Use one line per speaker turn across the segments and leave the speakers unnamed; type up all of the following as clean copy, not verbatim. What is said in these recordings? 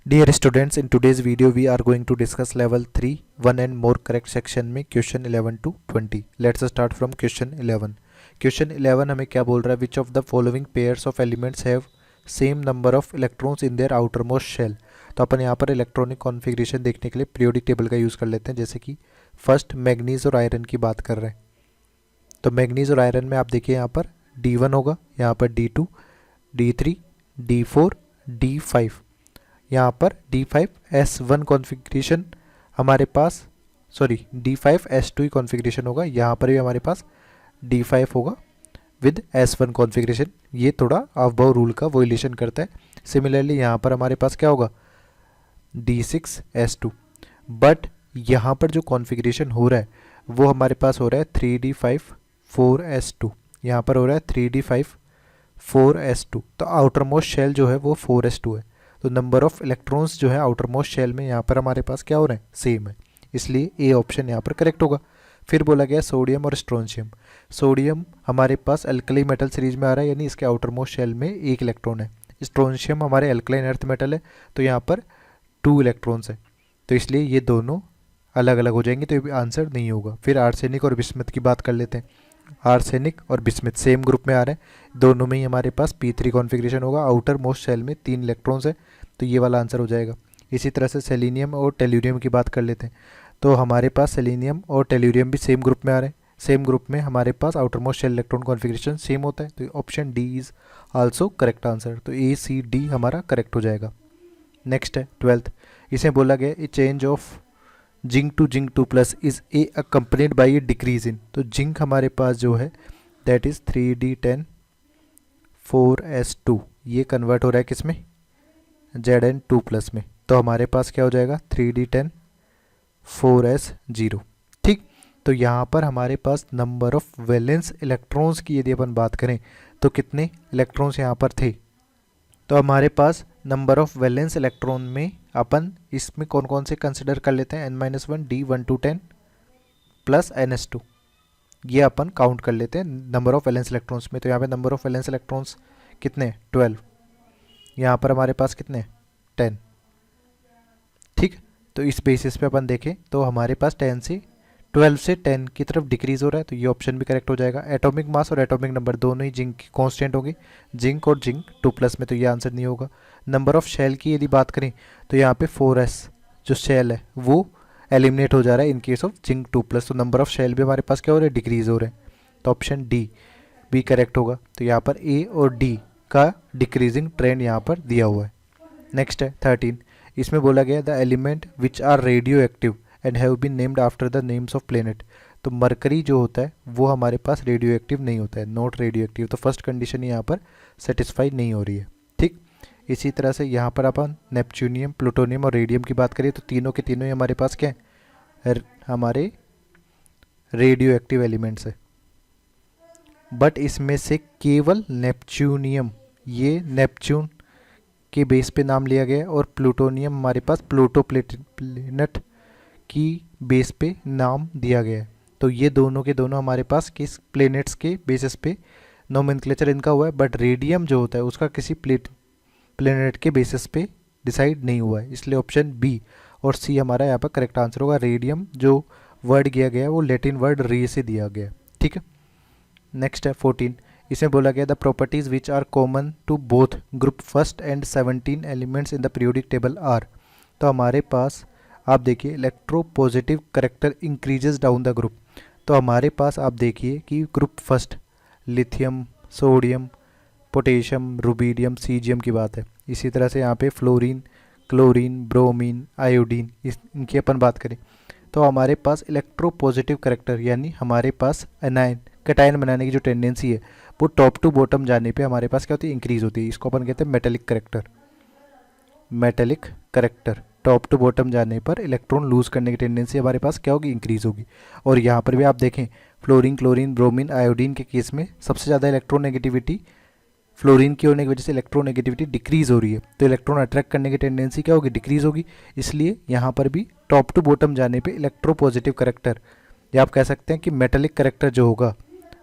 Dear students, in today's video we are going to discuss level 3 1 and more correct section में question 11 to 20. Let's start from question 11. Question 11 हमें क्या बोल रहा है? Which of the following pairs of elements have same number of electrons in their outermost shell? तो अपन यहाँ पर electronic configuration देखने के लिए पीरियोडिक टेबल का यूज़ कर लेते हैं. जैसे कि फर्स्ट मैग्नीज और आयरन की बात कर रहे हैं, तो मैग्नीज और आयरन में आप देखिए यहाँ पर D1 होगा, यहाँ पर D2, D3, D4, D5. यहाँ पर D5S1 कॉन्फ़िगरेशन हमारे पास, सॉरी D5S2 कॉन्फ़िगरेशन होगा. यहाँ पर भी हमारे पास D5 होगा विद S1 कॉन्फ़िगरेशन. ये थोड़ा अबव रूल का वोलेशन करता है. सिमिलरली यहाँ पर हमारे पास क्या होगा? D6S2. बट यहाँ पर जो कॉन्फ़िगरेशन हो रहा है वो हमारे पास हो रहा है 3D5 4S2. यहाँ पर हो रहा है 3D5 4S2. तो आउटर मोस्ट शेल जो है वो 4S2 है. तो नंबर ऑफ इलेक्ट्रॉन्स जो है आउटर मोस्ट शेल में यहाँ पर हमारे पास क्या हो रहे हैं? सेम है. इसलिए ए ऑप्शन यहाँ पर करेक्ट होगा. फिर बोला गया सोडियम और स्ट्रोंशियम. सोडियम हमारे पास अल्कली मेटल सीरीज में आ रहा है, यानी इसके आउटर मोस्ट शेल में एक इलेक्ट्रॉन है. स्ट्रोंशियम हमारे अल्कलाइन अर्थ मेटल है, तो यहाँ पर 2 इलेक्ट्रॉन्स है. तो इसलिए ये दोनों अलग अलग हो जाएंगे, तो ये आंसर नहीं होगा. फिर आर्सेनिक और बिस्मथ की बात कर लेते हैं. आर्सेनिक और बिस्मथ सेम ग्रुप में आ रहे हैं, दोनों में ही हमारे पास P3 कॉन्फ़िगरेशन होगा. आउटर मोस्ट शेल में 3 इलेक्ट्रॉन्स है, तो ये वाला आंसर हो जाएगा. इसी तरह से सेलेनियम और टेल्यूरियम की बात कर लेते हैं. तो हमारे पास सेलेनियम और टेल्यूरियम भी सेम ग्रुप में आ रहे हैं. सेम ग्रुप में हमारे पास outermost shell electron configuration same होता है, तो option D is also correct answer. तो A, C, D हमारा करेक्ट हो जाएगा. नेक्स्ट है 12th. इसे बोला गया a change of zinc to zinc 2+ is a accompanied by a decrease in. तो जिंक हमारे पास जो है दैट इज 3D10 4S2. ये कन्वर्ट हो रहा है किस में? Zn2+ में. तो हमारे पास क्या हो जाएगा? 3D10 4S0. ठीक. तो यहाँ पर हमारे पास नंबर ऑफ वैलेंस इलेक्ट्रॉन्स की यदि अपन बात करें तो कितने इलेक्ट्रॉन्स यहाँ पर थे? तो हमारे पास नंबर ऑफ वैलेंस इलेक्ट्रॉन में अपन इसमें कौन कौन से कंसिडर कर लेते हैं? n-1 D1 to 10 plus NS2. ये अपन काउंट कर लेते हैं नंबर ऑफ वैलेंस इलेक्ट्रॉन्स में. तो यहाँ पे नंबर ऑफ वैलेंस इलेक्ट्रॉन्स कितने? 12. यहाँ पर हमारे पास कितने? 10. ठीक. तो इस बेसिस पे अपन देखें तो हमारे पास 12 से 10 की तरफ डिक्रीज हो रहा है, तो ये ऑप्शन भी करेक्ट हो जाएगा. एटॉमिक मास और एटॉमिक नंबर दोनों ही जिंक की कॉन्स्टेंट होंगे, जिंक और जिंक 2+ में, तो ये आंसर नहीं होगा. नंबर ऑफ शेल की यदि बात करें तो यहाँ पे 4S जो शेल है वो एलिमिनेट हो जा रहा है इन केस ऑफ जिंक 2+. तो नंबर ऑफ शेल भी हमारे पास क्या हो रहा है? डिक्रीज हो रहे हैं. तो ऑप्शन डी भी करेक्ट होगा. तो यहाँ पर ए और डी का डिक्रीजिंग ट्रेंड यहाँ पर दिया हुआ है. नेक्स्ट है 13. इसमें बोला गया the element which are radioactive and have been named after the names of planet. तो मरकरी जो होता है वो हमारे पास रेडियो एक्टिव नहीं होता है, नॉट रेडियो एक्टिव. तो फर्स्ट कंडीशन यहाँ पर सेटिस्फाई नहीं हो रही है. ठीक. इसी तरह से यहाँ पर अपन नेपच्यूनियम, प्लूटोनियम और रेडियम की बात करें तो तीनों के तीनों ही हमारे पास क्या है? हमारे रेडियो एक्टिव एलिमेंट्स है. बट इसमें से केवल नेपच्यूनियम, ये नेपच्यून के बेस पे नाम लिया गया है, और प्लूटोनियम हमारे पास प्लूटो प्लेनेट की बेस पे नाम दिया गया है. तो ये दोनों के दोनों हमारे पास किस प्लेनेट्स के बेसिस पे नोमेनक्लेचर इनका हुआ है, बट रेडियम जो होता है उसका किसी प्लेनेट के बेसिस पे डिसाइड नहीं हुआ है. इसलिए ऑप्शन बी और सी हमारा यहाँ पर करेक्ट आंसर होगा. रेडियम जो वर्ड किया गया है वो लैटिन वर्ड रे से दिया गया है. ठीक है. नेक्स्ट है 14. इसमें बोला गया the properties which are common to both group first and 17 elements in the periodic table are. तो हमारे पास आप देखिए electropositive character increases down the group. तो हमारे पास आप देखिए कि group first lithium, sodium, potassium, rubidium, caesium की बात है. इसी तरह से यहाँ पे फ्लोरीन, क्लोरीन, ब्रोमीन, आयोडीन, इनकी अपन बात करें तो हमारे पास इलेक्ट्रोपॉजिटिव करेक्टर यानी हमारे पास एनायन कैटायन बनाने की जो टेंडेंसी है वो टॉप टू बॉटम जाने पे हमारे पास क्या होती है? इंक्रीज होती है. इसको अपन कहते हैं metallic character. Metallic character top to bottom जाने पर इलेक्ट्रॉन लूज करने की टेंडेंसी हमारे पास क्या होगी? इंक्रीज होगी. और यहाँ पर भी आप देखें फ्लोरीन, क्लोरीन, ब्रोमीन, आयोडीन के केस में सबसे ज़्यादा इलेक्ट्रॉन नेगेटिविटी फ्लोरीन की होने की वजह से इलेक्ट्रॉन नेगेटिविटी डिक्रीज हो रही है. तो इलेक्ट्रॉन अट्रैक्ट करने की टेंडेंसी क्या होगी? डिक्रीज होगी. इसलिए यहाँ पर भी टॉप टू बॉटम जाने पे इलेक्ट्रोपॉजिटिव करेक्टर या आप कह सकते हैं कि मेटेलिक करेक्टर जो होगा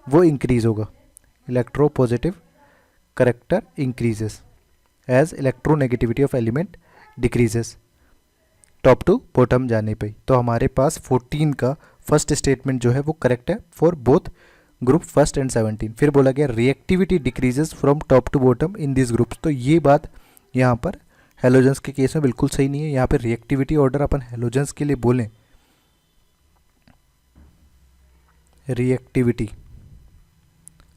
वो इंक्रीज होगा. Electropositive character increases as electronegativity of element decreases top to bottom जाने पे। तो हमारे पास 14 का फर्स्ट स्टेटमेंट जो है वो करेक्ट है for both group first and 17। फिर बोला गया reactivity decreases from top to bottom in this groups. तो ये बात यहाँ पर हेलोजेंस के केस में बिल्कुल सही नहीं है। यहाँ पर रिएक्टिविटी ऑर्डर अपन हेलोजेंस के लिए बोलें, रिएक्टिविटी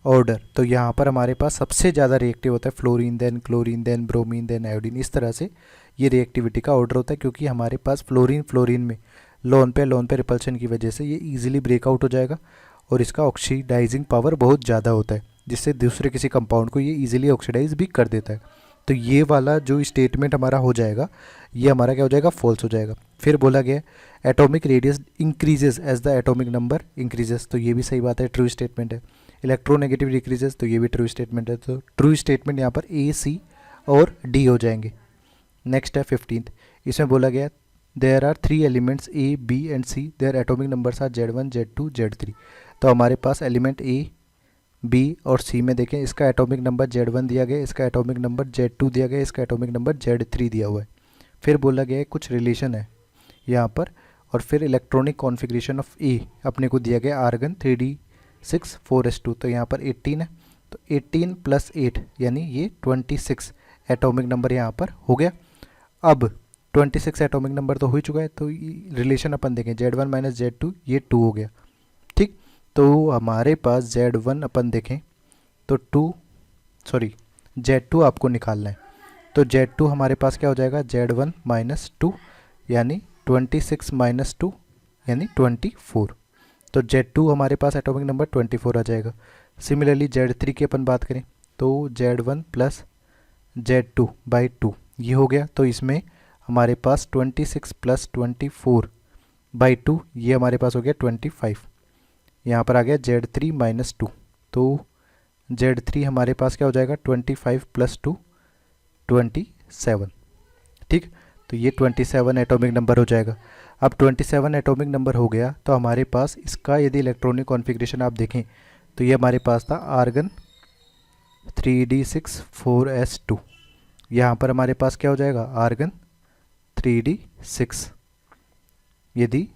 ऑर्डर, तो यहाँ पर हमारे पास सबसे ज़्यादा रिएक्टिव होता है fluorine, then chlorine, then bromine, then iodine. इस तरह से ये रिएक्टिविटी का ऑर्डर होता है, क्योंकि हमारे पास फ्लोरीन में लोन पे रिपल्शन की वजह से ये इजीली ब्रेकआउट हो जाएगा और इसका ऑक्सीडाइजिंग पावर बहुत ज़्यादा होता है, जिससे दूसरे किसी कंपाउंड को ये इजीली ऑक्सीडाइज भी कर देता है। तो ये वाला जो स्टेटमेंट हमारा हो जाएगा, ये हमारा क्या हो जाएगा, फॉल्स हो जाएगा। फिर बोला गया atomic radius increases as the atomic number increases, तो ये भी सही बात है, ट्रू स्टेटमेंट है। इलेक्ट्रोनेगेटिव डिक्रीजेस, तो ये भी ट्रू स्टेटमेंट है। तो ट्रू स्टेटमेंट यहाँ पर ए, सी और डी हो जाएंगे। नेक्स्ट है 15th, इसमें बोला गया there are 3 elements A, B and C, their atomic numbers are Z1, Z2, Z3। तो हमारे पास एलिमेंट ए, बी और सी में देखें, इसका एटॉमिक नंबर Z1 दिया गया, इसका एटॉमिक नंबर Z2 दिया गया, इसका एटॉमिक नंबर Z3 दिया हुआ है। फिर बोला गया है कुछ रिलेशन है यहाँ पर, और फिर इलेक्ट्रॉनिक कॉन्फ़िगरेशन ऑफ ए अपने को दिया गया आर्गन 3d6 4s2, तो यहाँ पर 18 है, तो 18 + 8 यानी ये 26 एटॉमिक नंबर यहाँ पर हो गया। अब 26 एटॉमिक नंबर तो हो ही चुका है, तो रिलेशन अपन देखें Z1 - Z2, ये 2 हो गया। ठीक, तो हमारे पास Z1 अपन देखें तो Z2 आपको निकालना है, तो Z2 हमारे पास क्या हो जाएगा, Z1 - 2 यानी 26 - 2 यानी 24। तो Z2 हमारे पास एटॉमिक नंबर 24 आ जाएगा। सिमिलरली Z3 की अपन बात करें तो Z1 + Z2 / 2 ये हो गया, तो इसमें हमारे पास 26 + 24 / 2 ये हमारे पास हो गया 25। यहाँ पर आ गया Z3 - 2, तो Z3 हमारे पास क्या हो जाएगा 25 + 2 27। ठीक, तो ये 27 एटॉमिक नंबर हो जाएगा। अब 27 एटॉमिक नंबर हो गया, तो हमारे पास इसका यदि इलेक्ट्रॉनिक कॉन्फ़िगरेशन आप देखें तो ये हमारे पास था आर्गन 3d6 4s2। यहाँ पर हमारे पास क्या हो जाएगा आर्गन 3d6, यदि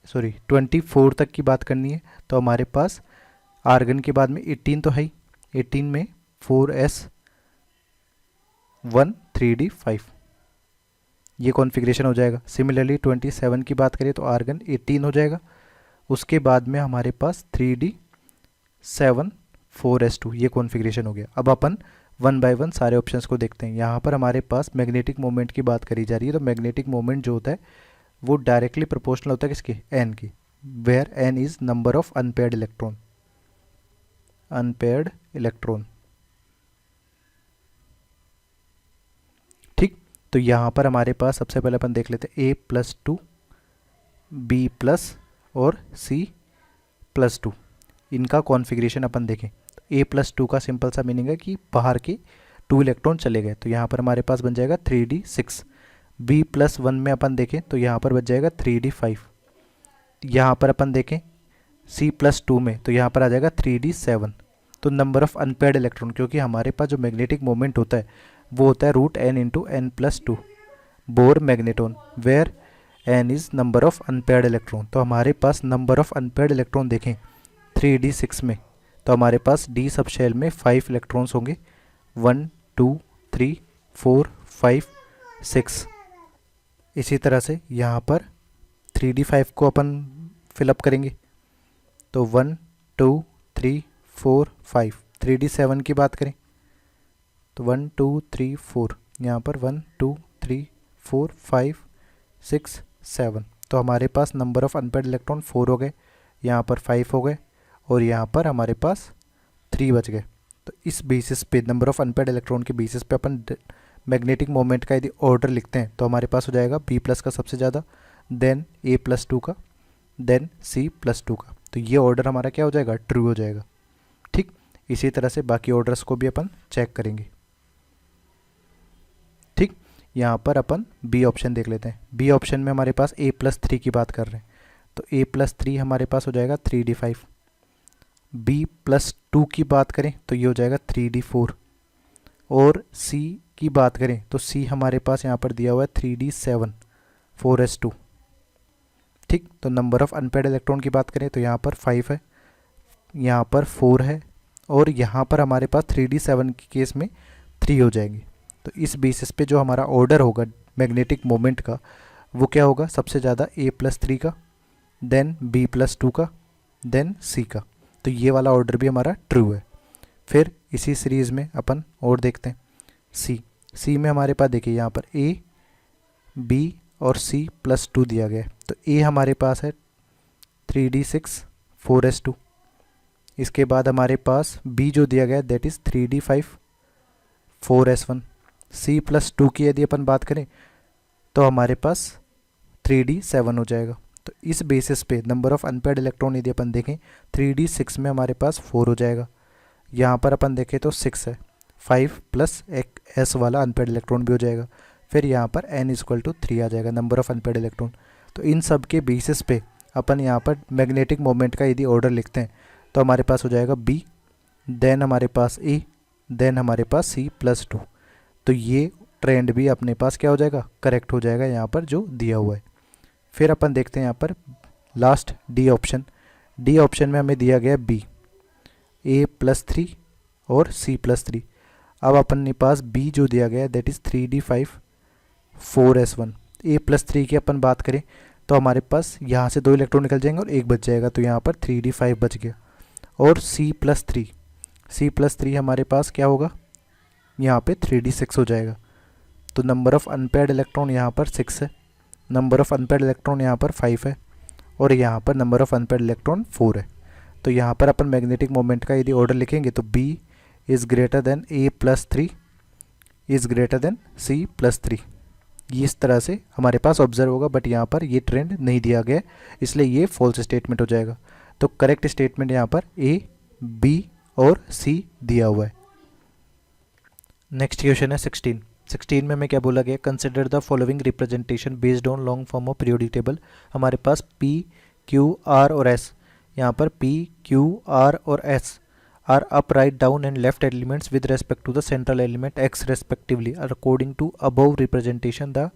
24 तक की बात करनी है तो हमारे पास आर्गन के बाद में 18 तो है ही, 18 में 4s1 3d5 ये कॉन्फ़िगरेशन हो जाएगा। सिमिलरली 27 की बात करें तो आर्गन 18 हो जाएगा, उसके बाद में हमारे पास 3d7 4s2 ये कॉन्फ़िगरेशन हो गया। अब अपन 1 बाय 1 सारे ऑप्शंस को देखते हैं। यहाँ पर हमारे पास मैग्नेटिक मोमेंट की बात करी जा रही है, तो मैग्नेटिक मोमेंट जो होता है वो डायरेक्टली प्रोपोर्शनल होता है किसके, एन की, where n is number of unpaired electron. ठीक, तो यहाँ पर हमारे पास सबसे पहले अपन देख लेते हैं A+2 B+ और C+2 इनका कॉन्फ़िगरेशन अपन देखें। A+2 का सिंपल सा मीनिंग है कि बाहर के 2 इलेक्ट्रॉन चले गए, तो यहाँ पर हमारे पास बन जाएगा 3d6। B+1 में अपन देखें तो यहाँ पर बच जाएगा 3d5। यहाँ पर अपन देखें C+2 में तो यहाँ पर आ जाएगा 3d7। तो नंबर ऑफ अनपेयर्ड इलेक्ट्रॉन, क्योंकि हमारे पास जो मैग्नेटिक मोमेंट होता है वो होता है √n × n+2 Bohr magneton, where n is number of unpaired electron. तो हमारे पास नंबर ऑफ अनपेयर्ड इलेक्ट्रॉन देखें 3d6 में, तो हमारे पास d सब शेल में 5 इलेक्ट्रॉन्स होंगे, 1 2 3 4 5 6। इसी तरह से यहाँ पर 3d5 को अपन फिलअप करेंगे, तो 1 2 3 4 5। 3d7 की बात करें तो 1 2 3 4, यहाँ पर 1 2 3 4 5 6 7। तो हमारे पास नंबर ऑफ अनपेयर्ड इलेक्ट्रॉन 4 हो गए, यहाँ पर 5 हो गए और यहाँ पर हमारे पास 3 बच गए। तो इस बेसिस पे नंबर ऑफ अनपेयर्ड इलेक्ट्रॉन के बेसिस पे अपन मैग्नेटिक मोमेंट का यदि ऑर्डर लिखते हैं तो हमारे पास हो जाएगा B+ का सबसे ज़्यादा, देन A+2 का, देन C+2 का। तो ये ऑर्डर हमारा क्या हो जाएगा, ट्रू हो जाएगा। ठीक, इसी तरह से बाकी ऑर्डर्स को भी अपन चेक करेंगे। ठीक, यहाँ पर अपन बी ऑप्शन देख लेते हैं। बी ऑप्शन में हमारे पास A+3 की बात कर रहे हैं, तो A+3 हमारे पास हो जाएगा 3d5। B+2 की बात करें तो ये हो जाएगा 3d4 और C की बात करें तो सी हमारे पास यहाँ पर दिया हुआ है 3d7 4s2। ठीक, तो नंबर ऑफ़ अनपेयर्ड इलेक्ट्रॉन की बात करें तो यहाँ पर 5 है, यहाँ पर 4 है, और यहाँ पर हमारे पास 3d7 के केस में 3 हो जाएंगे। तो इस बेसिस पे जो हमारा ऑर्डर होगा मैग्नेटिक मोमेंट का वो क्या होगा, सबसे ज़्यादा a+3 का, देन b+2 का, देन c का। तो ये वाला ऑर्डर भी हमारा ट्रू है। फिर इसी सीरीज़ में अपन और देखते हैं सी में हमारे पास देखिए यहाँ पर a, b और c+2 दिया गया है। तो a हमारे पास है 3d6 4s2। इसके बाद हमारे पास b जो दिया गया है that is 3d5 4s1। c+2 की यदि अपन बात करें तो हमारे पास 3d7 हो जाएगा। तो इस बेसिस पे नंबर ऑफ़ अनपेयर्ड इलेक्ट्रॉन यदि अपन देखें 3d6 में हमारे पास 4 हो जाएगा, यहाँ पर अपन देखें तो 6 है, 5 प्लस एक s वाला अनपेयर्ड इलेक्ट्रॉन भी हो जाएगा। फिर यहाँ पर n=3 आ जाएगा नंबर ऑफ़ अनपेयर्ड इलेक्ट्रॉन। तो इन सब के बेसिस पे अपन यहाँ पर मैग्नेटिक मोमेंट का यदि ऑर्डर लिखते हैं तो हमारे पास हो जाएगा b, देन हमारे पास a, देन हमारे पास c+2। तो ये ट्रेंड भी अपने पास क्या हो जाएगा, करेक्ट हो जाएगा यहाँ पर जो दिया हुआ है। फिर अपन देखते हैं यहाँ पर लास्ट डी ऑप्शन में हमें दिया गया b, a+3 और c+3। अब अपने पास b जो दिया गया है that is 3d5 4s1। a+3 की अपन बात करें तो हमारे पास यहाँ से 2 इलेक्ट्रॉन निकल जाएंगे और एक बच जाएगा, तो यहाँ पर 3d5 बच गया। और c+3 हमारे पास क्या होगा, यहाँ पे 3d6 हो जाएगा। तो नंबर ऑफ़ अनपेयर्ड इलेक्ट्रॉन यहाँ पर 6 है, नंबर ऑफ़ अनपेयर्ड इलेक्ट्रॉन यहाँ पर 5 है, और यहाँ पर नंबर ऑफ़ अनपेयर्ड इलेक्ट्रॉन 4 है। तो यहाँ पर अपन मैग्नेटिक मोमेंट का यदि ऑर्डर लिखेंगे तो b is greater than a+3 is greater than c+3। ये इस तरह से हमारे पास ऑब्जर्व होगा, बट यहाँ पर ये ट्रेंड नहीं दिया गया, इसलिए ये फॉल्स स्टेटमेंट हो जाएगा। तो करेक्ट स्टेटमेंट यहाँ पर a, b और c दिया हुआ है। नेक्स्ट क्वेश्चन है 16 में हमें क्या बोला गया, consider the following representation based on long form of periodic table. हमारे पास p, q, r और s, यहाँ पर p, q, r और s are up, right, down and left elements with respect to the central element x respectively according to above representation the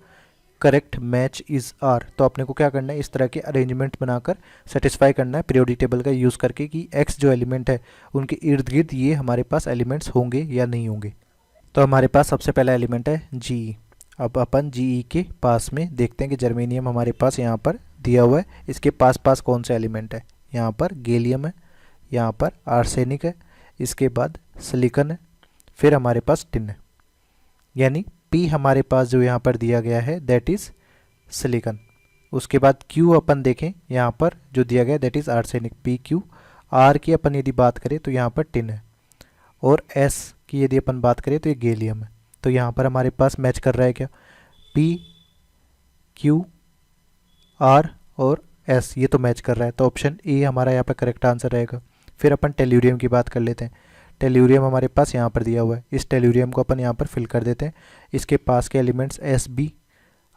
correct match is r. तो अपने को क्या करना है, इस तरह के अरेंजमेंट बनाकर सेटिस्फाई करना है पीरियोडिक टेबल का यूज़ करके कि x जो एलिमेंट है उनके इर्द गिर्द ये हमारे पास एलिमेंट्स होंगे या नहीं होंगे। तो हमारे पास सबसे पहला एलिमेंट है जी। अब अपन जी के पास में देखते हैं कि जर्मेनियम हमारे पास यहाँ पर दिया हुआ है, इसके पास पास कौन सा एलिमेंट है, यहाँ पर गैलियम है, यहाँ पर आर्सेनिक है, इसके बाद सिलिकॉन है, फिर हमारे पास टिन है। यानी P हमारे पास जो यहाँ पर दिया गया है दैट इज़ सिलिकॉन। उसके बाद Q अपन देखें यहाँ पर जो दिया गया that is arsenic, PQ। R की अपन यदि बात करें तो यहाँ पर टिन है, और S की यदि अपन बात करें तो ये गैलियम है। तो यहाँ पर हमारे पास मैच कर रहा है क्या, P, Q, R और S, ये तो मैच कर रहा है। तो ऑप्शन ए हमारा यहाँ पर करेक्ट आंसर रहेगा। फिर अपन टेल्यूरियम की बात कर लेते हैं। टेल्यूरियम हमारे पास यहाँ पर दिया हुआ है, इस टेल्यूरियम को अपन यहाँ पर फिल कर देते हैं। इसके पास के एलिमेंट्स Sb,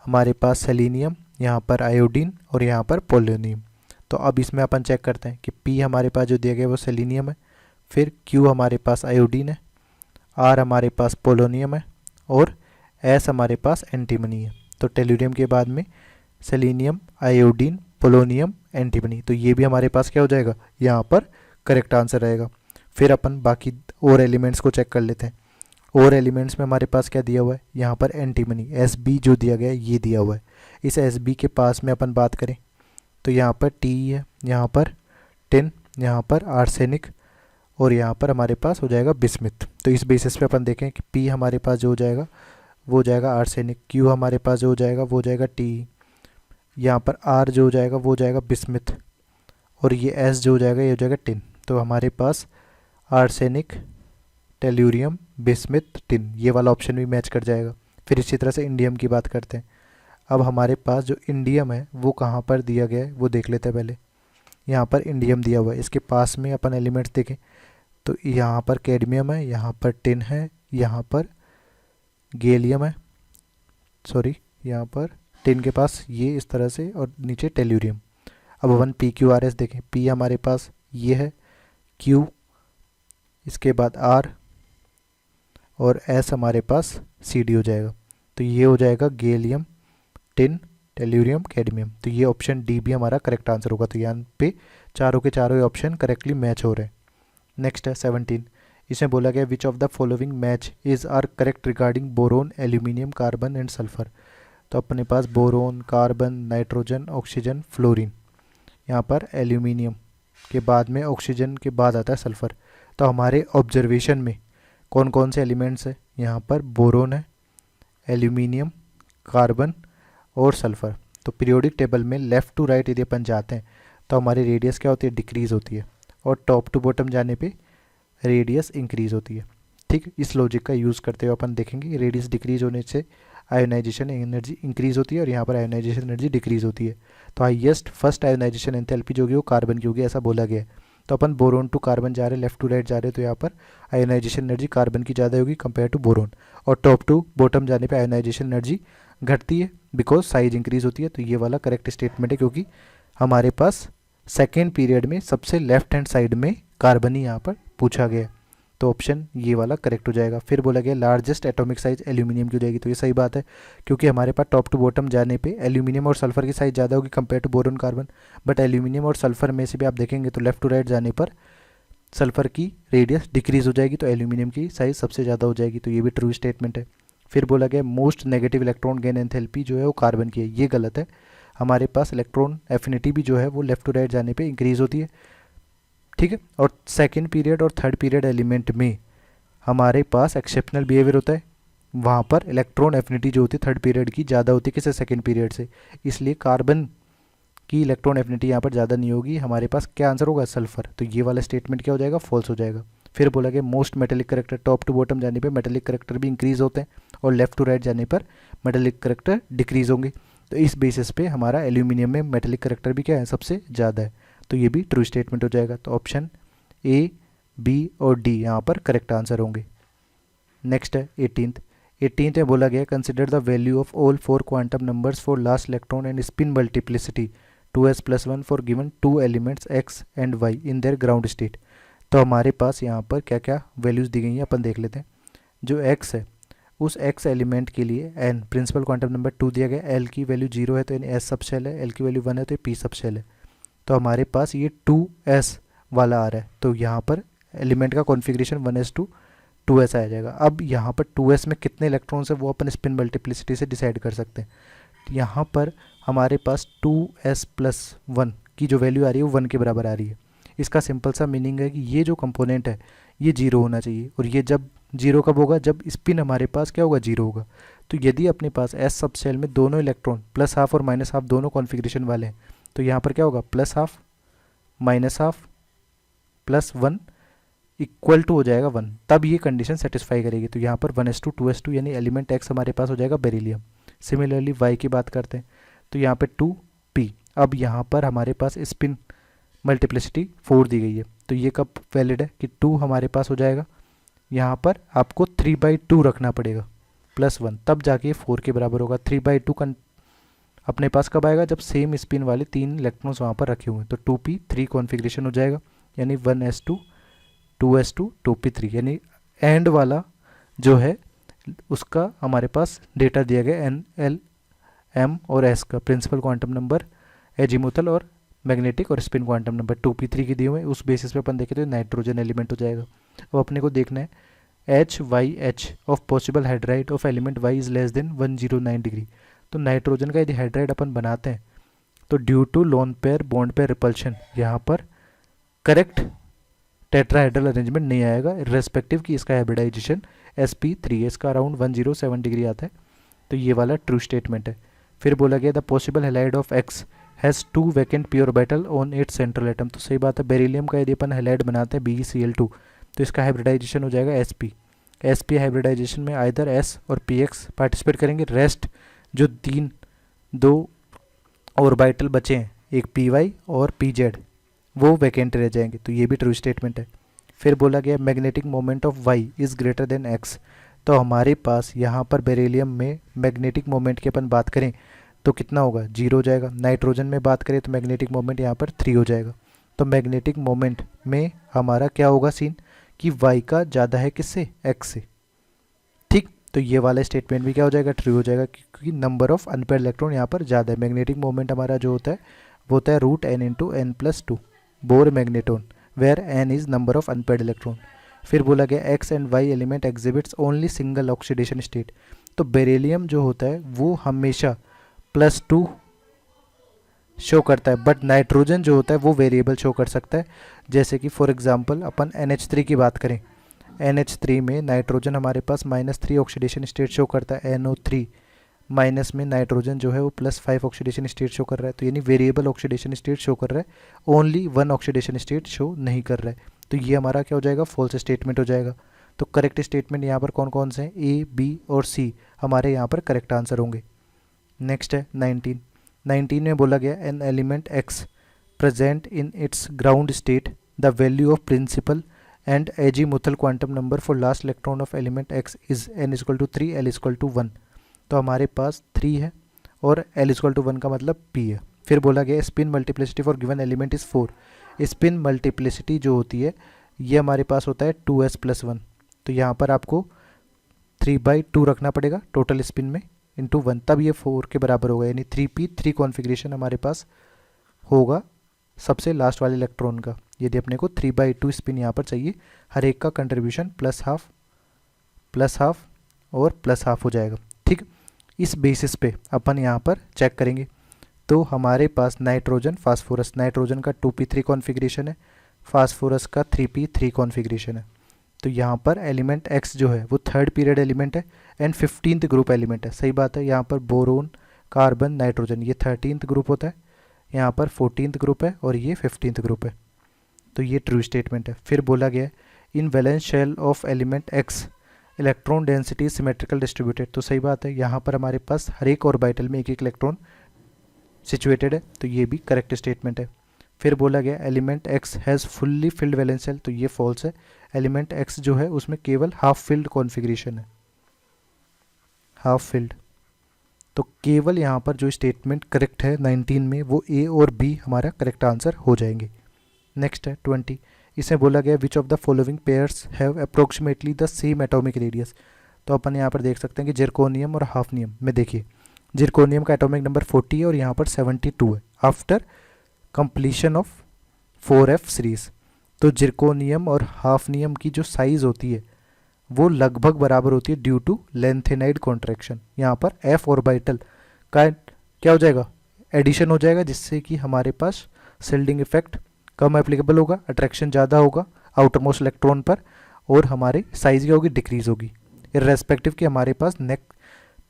हमारे पास सेलेनियम, यहाँ पर आयोडीन और यहाँ पर पोलोनियम। तो अब इसमें अपन चेक करते हैं कि P हमारे पास जो दिया गया वो सेलेनियम है, फिर Q हमारे पास आयोडीन है, R हमारे पास पोलोनियम है और S हमारे पास एंटीमनी है। तो टेल्यूरियम के बाद में सेलेनियम, आयोडीन, पोलोनियम, एंटीमनी, तो ये भी हमारे पास क्या हो जाएगा, यहाँ पर करेक्ट आंसर रहेगा। फिर अपन बाकी और एलिमेंट्स को चेक कर लेते हैं। और एलिमेंट्स में हमारे पास क्या दिया हुआ है, यहाँ पर एंटीमनी Sb जो दिया गया है ये दिया हुआ है। इस Sb के पास में अपन बात करें तो यहाँ पर Te है, यहाँ पर टिन, यहाँ पर आर्सेनिक और यहाँ पर हमारे पास हो जाएगा बिस्मिथ। तो इस बेसिस पे अपन देखें कि P हमारे पास जो हो जाएगा वो हो जाएगा आर्सेनिक, Q हमारे पास जो हो जाएगा वो हो जाएगा Te, यहाँ पर R जो हो जाएगा वो हो जाएगा बिस्मिथ, और ये S जो हो जाएगा ये हो जाएगा टिन। तो हमारे पास आर्सेनिक, टेल्यूरियम, बिस्मिथ, टिन, ये वाला ऑप्शन भी मैच कर जाएगा। फिर इसी तरह से इंडियम की बात करते हैं। अब हमारे पास जो इंडियम है वो कहाँ पर दिया गया है वो देख लेते हैं पहले। यहाँ पर इंडियम दिया हुआ है, इसके पास में अपन एलिमेंट्स देखें तो यहाँ पर कैडमियम है, यहाँ पर टिन है, यहाँ पर गैलियम है, सॉरी यहाँ पर टिन के पास ये इस तरह से, और नीचे टेल्यूरियम। अब अपन PQRS देखें, P हमारे पास ये है, Q, इसके बाद R और एस हमारे पास CD हो जाएगा। तो ये हो जाएगा गैलियम, टिन, टेल्यूरियम, कैडमियम। तो ये ऑप्शन डी भी हमारा करेक्ट आंसर होगा। तो यहाँ पे चारों के चारों ऑप्शन करेक्टली मैच हो रहे हैं। नेक्स्ट है 17। इसमें बोला गया which of the following match is are correct regarding boron, aluminium, carbon and sulphur. तो अपने पास boron, carbon, nitrogen, oxygen, fluorine. यहाँ पर एल्यूमिनियम के बाद में ऑक्सीजन के बाद आता है सल्फर। तो हमारे ऑब्जर्वेशन में कौन कौन से एलिमेंट्स है, यहाँ पर बोरोन है, एल्यूमिनियम, कार्बन और सल्फर। तो पीरियोडिक टेबल में लेफ़्ट टू राइट यदि अपन जाते हैं तो हमारी रेडियस क्या होती है, डिक्रीज़ होती है, और टॉप टू बॉटम जाने पे रेडियस इंक्रीज़ होती है। ठीक, इस लॉजिक का यूज़ करते हुए अपन देखेंगे रेडियस डिक्रीज होने से आयोनाइजेशन एनर्जी इंक्रीज़ होती है और यहाँ पर आयोनाइजेशन एनर्जी डिक्रीज़ होती है। तो हाईएस्ट फर्स्ट आयोनाइजेशन एंथैल्पी जो होगी वो कार्बन की होगी, ऐसा बोला गया है। तो अपन बोरोन टू कार्बन जा रहे हैं, लेफ्ट टू राइट जा रहे हैं, तो यहाँ पर आयोनाइजेशन एनर्जी कार्बन की ज़्यादा होगी कंपेयर टू बोरोन। और टॉप टू बॉटम जाने पे आयोनाइजेशन एनर्जी घटती है बिकॉज साइज इंक्रीज होती है। तो ये वाला करेक्ट स्टेटमेंट है, क्योंकि हमारे पास सेकेंड पीरियड में सबसे लेफ्ट हैंड साइड में कार्बन ही यहाँ पर पूछा गया है। तो ऑप्शन ये वाला करेक्ट हो जाएगा। फिर बोला गया लार्जेस्ट एटॉमिक साइज एल्यूमिनियम की हो जाएगी। तो ये सही बात है, क्योंकि हमारे पास टॉप टू बॉटम जाने पे एल्यूमिनियम और सल्फर की साइज ज़्यादा होगी compare to boron, carbon. But aluminium और सल्फर में से भी आप देखेंगे तो लेफ्ट टू राइट जाने पर सल्फर की रेडियस डिक्रीज हो जाएगी, तो एल्यूमिनियम की साइज सबसे ज़्यादा हो जाएगी। तो ये भी ट्रू स्टेटमेंट है। फिर बोला गया most negative electron gain enthalpy जो है वो कार्बन की है। ये गलत है। हमारे पास इलेक्ट्रॉन एफिनिटी भी जो है वो लेफ्ट टू राइट जाने पे इंक्रीज होती है। ठीक है, और सेकंड पीरियड और थर्ड पीरियड एलिमेंट में हमारे पास एक्सेप्शनल बिहेवियर होता है। वहाँ पर इलेक्ट्रॉन एफिनिटी जो होती है थर्ड पीरियड की ज़्यादा होती है किसी सेकंड पीरियड से, इसलिए कार्बन की इलेक्ट्रॉन एफिनिटी यहाँ पर ज़्यादा नहीं होगी। हमारे पास क्या आंसर होगा, सल्फर। तो ये वाला स्टेटमेंट क्या हो जाएगा, फॉल्स हो जाएगा। फिर बोला गया most metallic character, top to bottom जाने पे मेटेलिक करेक्टर भी इंक्रीज होते हैं और लेफ्ट टू राइट जाने पर मेटेलिक करेक्टर डिक्रीज होंगे। तो इस बेसिस पे हमारा एल्यूमिनियम में मेटेलिक करेक्टर भी क्या है, सबसे ज़्यादा है। तो ये भी ट्रू स्टेटमेंट हो जाएगा। तो ऑप्शन ए, बी और डी यहाँ पर करेक्ट आंसर होंगे। नेक्स्ट है 18th में बोला गया consider the value of all 4 quantum numbers for last electron and spin multiplicity 2s+1 for given 2 elements x and y in their ground state. तो हमारे पास यहाँ पर क्या क्या वैल्यूज़ दी गई हैं अपन देख लेते हैं। जो x है उस x एलिमेंट के लिए n प्रिंसिपल क्वांटम नंबर 2 दिया गया, l की वैल्यू 0 है तो यानी s सबशेल है, l की वैल्यू 1 है तो ये p सबशेल है। तो हमारे पास ये 2s वाला आ रहा है, तो यहाँ पर एलिमेंट का कॉन्फ़िगरेशन 1s2 2s आ जाएगा। अब यहाँ पर 2s में कितने इलेक्ट्रॉन्स है वो अपन स्पिन मल्टीप्लिसिटी से डिसाइड कर सकते हैं। यहाँ पर हमारे पास 2s+1 की जो वैल्यू आ रही है वो 1 के बराबर आ रही है। इसका सिंपल सा मीनिंग है कि ये जो कंपोनेंट है ये 0 होना चाहिए, और ये जब 0 कब होगा, जब स्पिन हमारे पास क्या होगा, 0 होगा। तो यदि अपने पास s सब सेल में दोनों इलेक्ट्रॉन +½ और -½ दोनों कॉन्फ़िगरेशन वाले हैं तो यहाँ पर क्या होगा, +½ -½ +1 इक्वल टू हो जाएगा 1, तब ये कंडीशन सेटिस्फाई करेगी। तो यहाँ पर 1s2 2s2 यानी एलिमेंट x हमारे पास हो जाएगा बेरिलियम। सिमिलरली y की बात करते हैं तो यहाँ पे 2p। अब यहाँ पर हमारे पास स्पिन मल्टीप्लिसिटी 4 दी गई है, तो ये कब वैलिड है कि 2 हमारे पास हो जाएगा। यहाँ पर आपको 3/2 रखना पड़ेगा +1, तब जाके ये 4 के बराबर होगा। 3/2 अपने पास कब आएगा, जब सेम स्पिन वाले 3 इलेक्ट्रॉन्स वहाँ पर रखे हुए हैं। तो 2p 3 कॉन्फ़िगरेशन हो जाएगा, यानी 1s2 2s2 2p3, यानी एंड वाला जो है उसका हमारे पास डेटा दिया गया n, l, m और s का प्रिंसिपल क्वांटम नंबर, एजीमुथल और मैग्नेटिक और स्पिन क्वांटम नंबर 2p3 के दिए हुए, उस बेसिस पे अपन देखें तो नाइट्रोजन एलिमेंट हो जाएगा। अब अपने को देखना है HYH of possible hydride of element y is less than 109 degree. तो नाइट्रोजन का यदि हाइड्राइड अपन बनाते हैं तो due to lone pair bond pair repulsion यहाँ पर करेक्ट टेट्राहेड्रल अरेंजमेंट नहीं आएगा, रिस्पेक्टिव कि इसका हाइब्रिडाइजेशन sp3 है, इसका अराउंड 107 डिग्री आता है। तो ये वाला ट्रू स्टेटमेंट है। फिर बोला गया the possible halide of x has 2 vacant pure orbital on it's central atom. तो सही बात है, बेरिलियम का यदि अपन हैलाइड बनाते हैं BeCl2 तो इसका हाइब्रिडाइजेशन हो जाएगा sp हाइब्रिडाइजेशन में आइदर s और px पार्टिसिपेट करेंगे, रेस्ट जो 2 ऑर्बिटल बचे हैं एक py और pz वो वैकेंट रह जाएंगे। तो ये भी ट्रू स्टेटमेंट है। फिर बोला गया magnetic moment of y is greater than x। तो हमारे पास यहाँ पर बेरिलियम में मैग्नेटिक मोमेंट की अपन बात करें तो कितना होगा, 0 हो जाएगा। नाइट्रोजन में बात करें तो मैग्नेटिक मोमेंट यहाँ पर 3 हो जाएगा। तो मैग्नेटिक मोमेंट में हमारा क्या होगा सीन कि y का ज़्यादा है किससे, x से। तो ये वाला स्टेटमेंट भी क्या हो जाएगा, ट्रू हो जाएगा, क्योंकि नंबर ऑफ अनपेयर्ड इलेक्ट्रॉन यहाँ पर ज़्यादा है। मैग्नेटिक मोमेंट हमारा जो होता है वो होता है root n into n plus two bohr magneton, where n is number of unpaired electron. फिर बोला गया x and y element exhibits only single oxidation state. तो बेरिलियम जो होता है वो हमेशा +2 शो करता है, बट नाइट्रोजन जो होता है वो वेरिएबल शो कर सकता है। जैसे कि फॉर एग्जांपल अपन NH3 की बात करें, NH3 में नाइट्रोजन हमारे पास -3 ऑक्सीडेशन स्टेट शो करता है, NO3 माइनस में नाइट्रोजन जो है वो +5 ऑक्सीडेशन स्टेट शो कर रहा है। तो यानी वेरिएबल ऑक्सीडेशन स्टेट शो कर रहा है, ओनली 1 ऑक्सीडेशन स्टेट शो नहीं कर रहा है। तो ये हमारा क्या हो जाएगा, फॉल्स स्टेटमेंट हो जाएगा। तो करेक्ट स्टेटमेंट यहाँ पर कौन कौन से हैं, A, B और C हमारे यहाँ पर करेक्ट आंसर होंगे। नेक्स्ट है 19 में बोला गया an element X present in its ground state the value of principal and azimuthal quantum number for last electron of element X is n=3 l=1। तो हमारे पास 3 है और l=1 का मतलब p है। फिर बोला गया spin multiplicity for given element is 4। Spin multiplicity जो होती है ये हमारे पास होता है 2s+1। तो यहाँ पर आपको 3/2 रखना पड़ेगा टोटल स्पिन में इंटू 1, तब ये 4 के बराबर होगा, यानी 3p3 कॉन्फ़िगरेशन हमारे पास होगा सबसे लास्ट वाले इलेक्ट्रॉन का, यदि अपने को 3/2 स्पिन यहाँ पर चाहिए। हर एक का कंट्रीब्यूशन +½ और +½ हो जाएगा। ठीक, इस बेसिस पे अपन यहाँ पर चेक करेंगे। तो हमारे पास नाइट्रोजन फास्फोरस, नाइट्रोजन का 2p3 कॉन्फ़िगरेशन है, फास्फोरस का 3p3 कॉन्फ़िगरेशन है। तो यहाँ पर एलिमेंट एक्स जो है वो 3rd पीरियड एलिमेंट है एंड 15th ग्रुप एलिमेंट है। सही बात है, यहाँ पर बोरोन कार्बन नाइट्रोजन ये 13th ग्रुप होता है, यहाँ पर 14th ग्रुप है और ये 15th ग्रुप है। तो ये ट्रू स्टेटमेंट है। फिर बोला गया in valence shell of element X electron density symmetrical distributed. तो सही बात है, यहाँ पर हमारे पास हर एक ऑर्बिटल में एक एक इलेक्ट्रॉन सिचुएटेड है, तो ये भी करेक्ट स्टेटमेंट है। फिर बोला गया element X has fully filled valence shell. तो ये फॉल्स है, एलिमेंट एक्स जो है उसमें केवल हाफ फिल्ड कॉन्फ़िगरेशन है, हाफ फिल्ड। तो केवल यहाँ पर जो स्टेटमेंट करेक्ट है 19 में वो A और B हमारा करेक्ट आंसर हो जाएंगे। नेक्स्ट है 20, इसमें बोला गया which of the following pairs have approximately the same atomic radius. तो अपन यहाँ पर देख सकते हैं कि जिरकोनियम और हाफनियम में देखिए जिरकोनियम का एटॉमिक नंबर 40 है और यहाँ पर 72 है after completion of 4f series. तो जिरकोनियम और हाफनियम की जो साइज़ होती है वो लगभग बराबर होती है ड्यू टू लेंथेनाइड कॉन्ट्रैक्शन। यहाँ पर f ऑर्बिटल का क्या हो जाएगा, एडिशन हो जाएगा, जिससे कि हमारे पास शिल्डिंग इफेक्ट कम एप्लीकेबल होगा, अट्रैक्शन ज़्यादा होगा आउटर मोस्ट इलेक्ट्रॉन पर, और हमारी साइज़ क्या होगी, डिक्रीज होगी, इर्रेस्पेक्टिव कि हमारे पास नेक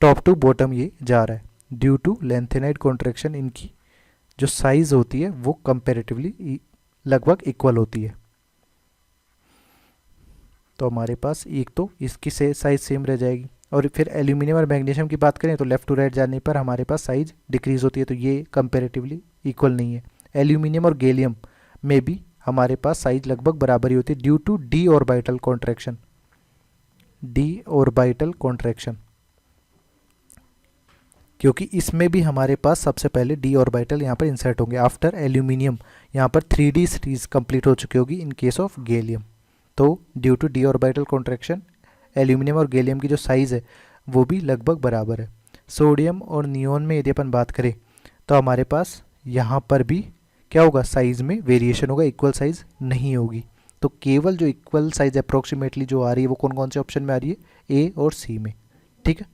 टॉप टू बॉटम ये जा रहा है। ड्यू टू लेंथेनाइड कॉन्ट्रैक्शन इनकी जो साइज़ होती है वो कंपेरेटिवली लगभग इक्वल होती है। तो हमारे पास एक तो इसकी साइज़ सेम रह जाएगी। और फिर एल्यूमिनियम और मैग्नीशियम की बात करें तो लेफ़्ट टू राइट जाने पर हमारे पास साइज़ डिक्रीज़ होती है, तो ये कंपेरेटिवली इक्वल नहीं है। एल्यूमिनियम और गैलियम में भी हमारे पास साइज़ लगभग बराबर ही होती है due to d orbital contraction, d orbital contraction, क्योंकि इसमें भी हमारे पास सबसे पहले डी ऑर्बिटल यहाँ पर इंसर्ट होंगे। आफ्टर एल्यूमिनियम यहाँ पर 3D सीरीज कंप्लीट हो चुकी होगी इन केस ऑफ गैलियम। तो due to d orbital contraction aluminium और गैलियम की जो साइज़ है वो भी लगभग बराबर है। सोडियम और नियोन में यदि अपन बात करें तो हमारे पास यहाँ पर भी क्या होगा, साइज़ में वेरिएशन होगा, इक्वल साइज़ नहीं होगी। तो केवल जो इक्वल साइज़ अप्रोक्सीमेटली जो आ रही है वो कौन कौन से ऑप्शन में आ रही है, ए और सी में। ठीक है,